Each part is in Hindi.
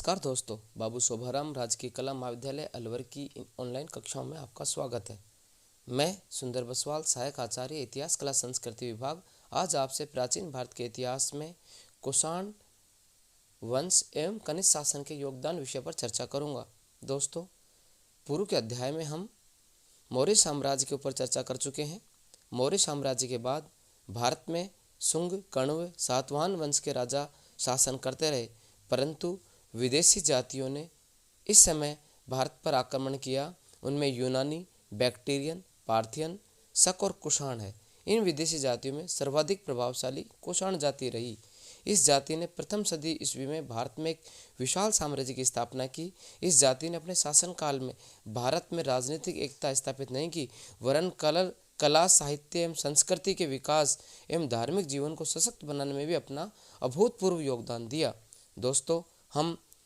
नमस्कार दोस्तों, बाबू शोभाराम राजकीय कला महाविद्यालय अलवर की ऑनलाइन कक्षाओं में आपका स्वागत है। मैं सुंदर बसवाल, सहायक आचार्य इतिहास कला संस्कृति विभाग, आज आपसे प्राचीन भारत के इतिहास में कुषाण वंश एवं कनिष्क शासन के योगदान विषय पर चर्चा करूंगा। दोस्तों, पूर्व के अध्याय में हम मौर्य साम्राज्य के ऊपर चर्चा कर चुके हैं। मौर्य साम्राज्य के बाद भारत में शुंग, कण्व, सातवाहन वंश के राजा शासन करते रहे, परंतु विदेशी जातियों ने इस समय भारत पर आक्रमण किया। उनमें यूनानी, बैक्टीरियन, पार्थियन, शक और कुषाण है। इन विदेशी जातियों में सर्वाधिक प्रभावशाली कुषाण जाति रही। इस जाति ने प्रथम सदी ईस्वी में भारत में एक विशाल साम्राज्य की स्थापना की। इस जाति ने अपने शासनकाल में भारत में राजनीतिक एकता स्थापित नहीं की, वरन कला, साहित्य एवं संस्कृति के विकास एवं धार्मिक जीवन को सशक्त बनाने में भी अपना अभूतपूर्व योगदान दिया। दोस्तों,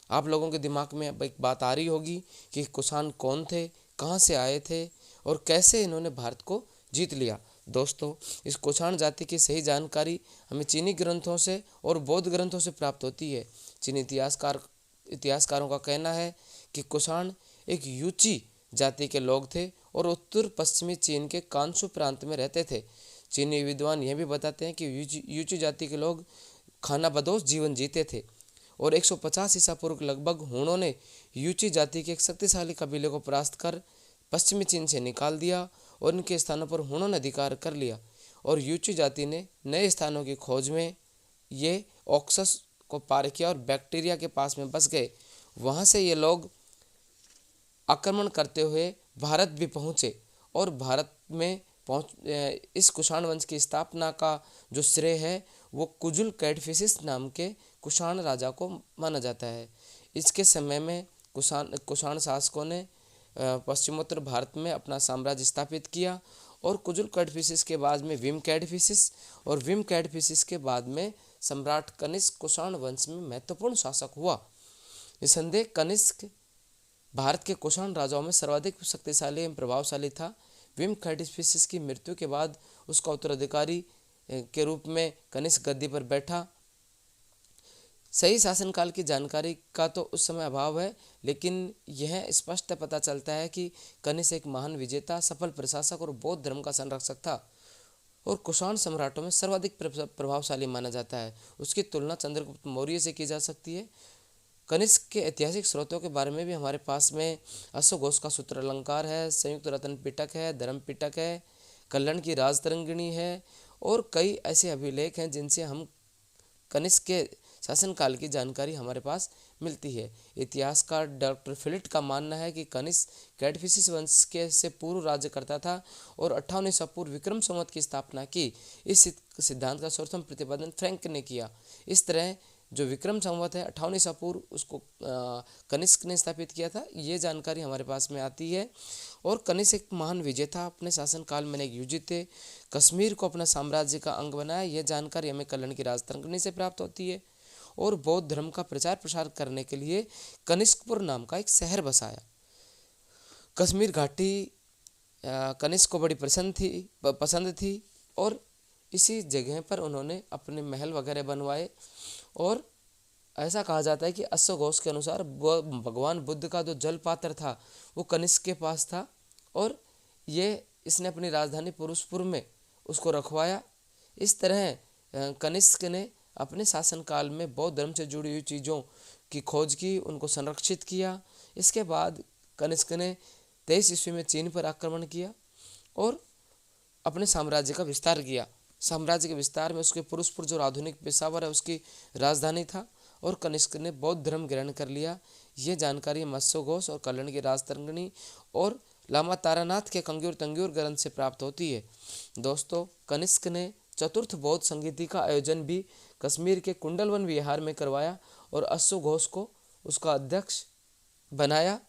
आप लोगों के दिमाग में अब एक बात आ रही होगी कि कुषाण कौन थे, कहाँ से आए थे और कैसे इन्होंने भारत को जीत लिया। दोस्तों, इस कुषाण जाति की सही जानकारी हमें चीनी ग्रंथों से और बौद्ध ग्रंथों से प्राप्त होती है। चीनी इतिहासकारों का कहना है कि कुषाण एक यूची जाति के लोग थे और उत्तर पश्चिमी चीन के कांसू प्रांत में रहते थे। चीनी विद्वान यह भी बताते हैं कि यूची जाति के लोग खानाबदोश जीवन जीते थे और 150 ईसा पूर्व लगभग हुणों ने यूची जाति के एक शक्तिशाली कबीले को परास्त कर पश्चिमी चीन से निकाल दिया और इनके स्थानों पर हुणों ने अधिकार कर लिया और यूची जाति ने नए स्थानों की खोज में ये ऑक्सस को पार किया और बैक्टीरिया के पास में बस गए। वहाँ से ये लोग आक्रमण करते हुए भारत भी पहुँचे और भारत में इस कुषाण वंश की स्थापना का जो श्रेय है वो कुजुल कैडफिसिस नाम के कुषाण राजा को माना जाता है। इसके समय में कुषाण शासकों ने पश्चिमोत्तर भारत में अपना साम्राज्य स्थापित किया और कुजुल कैडफिसिस के बाद में विम कैडफिसिस और विम कैडफिसिस के बाद में सम्राट कनिष्क कुषाण वंश में महत्वपूर्ण शासक हुआ। निसंदेह कनिष्क भारत के कुषाण राजाओं में सर्वाधिक शक्तिशाली एवं प्रभावशाली था। विम कैडफिसिस की मृत्यु के बाद उसका उत्तराधिकारी के रूप में कनिष्क गद्दी पर बैठा। सही शासनकाल की जानकारी का तो उस समय अभाव है, लेकिन यह स्पष्ट पता चलता है कि कनिष्क एक महान विजेता, सफल प्रशासक और बौद्ध धर्म का संरक्षक था और कुषाण सम्राटों में सर्वाधिक प्रभावशाली माना जाता है। उसकी तुलना चंद्रगुप्त मौर्य से की जा सकती है। कनिष्क के ऐतिहासिक स्रोतों के बारे में भी हमारे पास में अश्वघोष का सूत्र अलंकार है, संयुक्त रत्न पिटक है, धर्म पिटक है, कल्याण की राजतरंगिणी है और कई ऐसे अभिलेख हैं जिनसे हम कनिष्क के शासनकाल की जानकारी हमारे पास मिलती है। इतिहासकार डॉक्टर फिलिट का मानना है कि कनिष्क कैडफिसिस वंश के से पूर्व राज्य करता था और 58 ईसा पूर्व विक्रम संवत की स्थापना की। इस सिद्धांत का सर्वप्रथम प्रतिपादन फ्रैंक ने किया। इस तरह जो विक्रम संवत है 58 ईसा पूर्व, उसको कनिष्क ने स्थापित किया था, ये जानकारी हमारे पास में आती है। और कनिष्क एक महान विजेता, अपने शासनकाल में एक युजित थे, कश्मीर को अपना साम्राज्य का अंग बनाया। यह जानकारी हमें कल्याण की राजतरंगिणी से प्राप्त होती है। और बौद्ध धर्म का प्रचार प्रसार करने के लिए कनिष्कपुर नाम का एक शहर बसाया। कश्मीर घाटी कनिष्क को बड़ी पसंद थी और इसी जगह पर उन्होंने अपने महल वगैरह बनवाए। और ऐसा कहा जाता है कि अश्वघोष के अनुसार भगवान बुद्ध का जो जल पात्र था वो कनिष्क के पास था और इसने अपनी राजधानी पुरुषपुर में उसको रखवाया। इस तरह कनिष्क ने अपने शासनकाल में बौद्ध धर्म से जुड़ी हुई चीज़ों की खोज की, उनको संरक्षित किया। इसके बाद कनिष्क ने 23 ईस्वी में चीन पर आक्रमण किया और अपने साम्राज्य का विस्तार किया। साम्राज्य के विस्तार में उसके पुरुषपुर जो आधुनिक पेशावर है उसकी राजधानी था और कनिष्क ने बौद्ध धर्म ग्रहण कर लिया। ये जानकारी अश्वघोष और कल्याण की राजतरंगिणी और लामा तारानाथ के कंग्यूर तंग्यूर ग्रंथ से प्राप्त होती है। दोस्तों, कनिष्क ने चतुर्थ बौद्ध संगीति का आयोजन भी कश्मीर के कुंडलवन विहार में करवाया और अश्वघोष को उसका अध्यक्ष बनाया।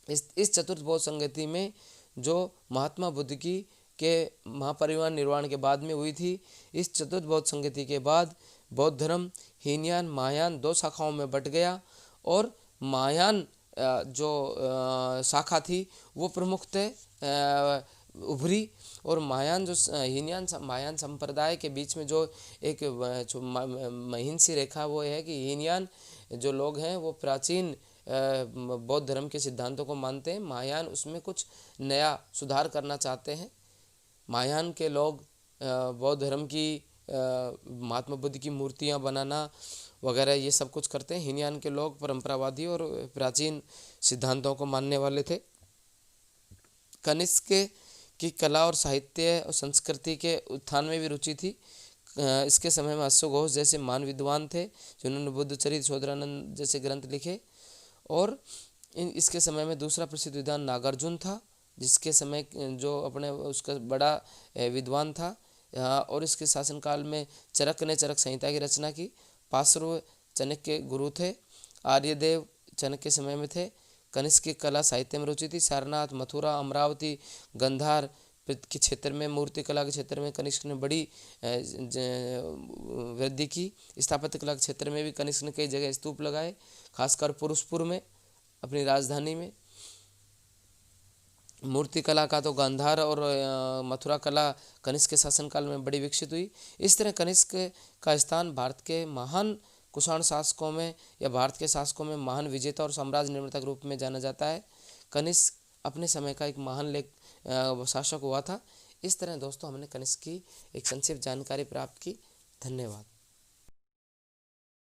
इस चतुर्थ बौद्ध संगीति में जो महात्मा बुद्ध की के महापरिनिर्वाण निर्वाण के बाद में हुई थी, इस चतुर्थ बौद्ध संगीति के बाद बौद्ध धर्म हीनयान महायान 2 शाखाओं में बट गया और महायान जो शाखा थी वो प्रमुखतः उभरी और महायान जो महायान संप्रदाय के बीच में जो एक महिंसी रेखा वो है कि हीनयान जो लोग हैं वो प्राचीन बौद्ध धर्म के सिद्धांतों को मानते हैं। महायान उसमें कुछ नया सुधार करना चाहते हैं। महायान के लोग बौद्ध धर्म की महात्मा बुद्ध की मूर्तियां बनाना वगैरह ये सब कुछ करते हैं। हीनयान के लोग परंपरावादी और प्राचीन सिद्धांतों को मानने वाले थे। कनिष्क की कला और साहित्य और संस्कृति के उत्थान में भी रुचि थी। इसके समय में अश्वघोष जैसे महान विद्वान थे जिन्होंने बुद्धचरित शोधरानंद जैसे ग्रंथ लिखे। और इसके समय में दूसरा प्रसिद्ध विद्वान नागार्जुन था, जिसके समय जो अपने उसका बड़ा विद्वान था। और इसके शासनकाल में चरक ने चरक संहिता की रचना की। पार्श्व चाणक्य के गुरु थे। आर्यदेव चाणक्य के समय में थे। कनिष्क की कला साहित्य में रुचि थी। सारनाथ, मथुरा, अमरावती, गंधार के क्षेत्र में, मूर्ति कला के क्षेत्र में कनिष्क ने बड़ी वृद्धि की। स्थापत्य कला के क्षेत्र में भी कनिष्क ने कई जगह स्तूप लगाए, खासकर पुरुषपुर में अपनी राजधानी में। मूर्ति कला का तो गांधार और मथुरा कला कनिष्क के शासनकाल में बड़ी विकसित हुई। इस तरह कनिष्क का स्थान भारत के महान कुषाण शासकों में या भारत के शासकों में महान विजेता और साम्राज्य निर्माता के रूप में जाना जाता है। कनिष्क अपने समय का एक महान शासक हुआ था। इस तरह दोस्तों हमने कनिष्क की एक संक्षिप्त जानकारी प्राप्त की। धन्यवाद।